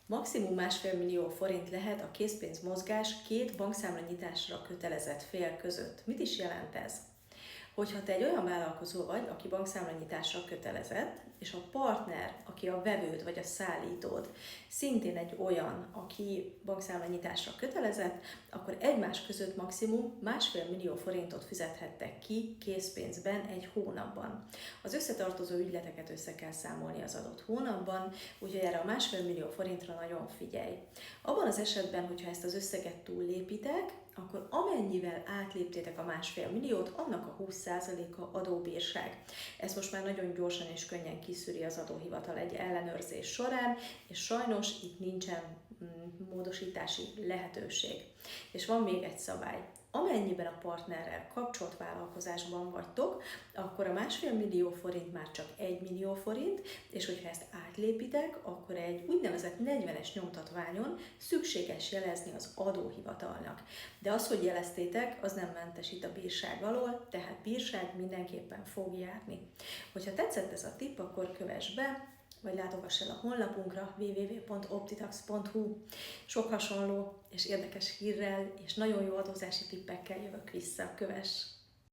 Maximum 1,5 millió forint lehet a készpénzmozgás két bankszámlanyitásra kötelezett fél között. Mit is jelent ez? Hogyha te egy olyan vállalkozó vagy, aki bankszámlanyitásra kötelezett, és a partner, aki a vevőd vagy a szállítód, szintén egy olyan, aki bankszámlanyitásra kötelezett, akkor egymás között maximum 1,5 millió forintot fizethettek ki készpénzben egy hónapban. Az összetartozó ügyleteket össze kell számolni az adott hónapban, úgyhogy erre a 1,5 millió forintra nagyon figyelj. Abban az esetben, hogyha ezt az összeget túllépitek, akkor amennyivel átléptétek a 1,5 milliót, annak a 20%-a adóbírság. Ezt most már nagyon gyorsan és könnyen kiszűri az adóhivatal egy ellenőrzés során, és sajnos itt nincsen módosítási lehetőség. És van még egy szabály. Amennyiben a partnerrel kapcsolt vállalkozásban vagytok, akkor a 1,5 millió forint már csak 1 millió forint, és hogyha ezt átlépitek, akkor egy úgynevezett 40-es nyomtatványon szükséges jelezni az adóhivatalnak. De az, hogy jeleztétek, az nem mentesít a bírság alól, tehát bírság mindenképpen fog járni. Hogyha tetszett ez a tipp, akkor kövess be, vagy látogass el a honlapunkra www.optitax.hu. Sok hasonló és érdekes hírrel és nagyon jó adózási tippekkel jövök vissza. Kövess!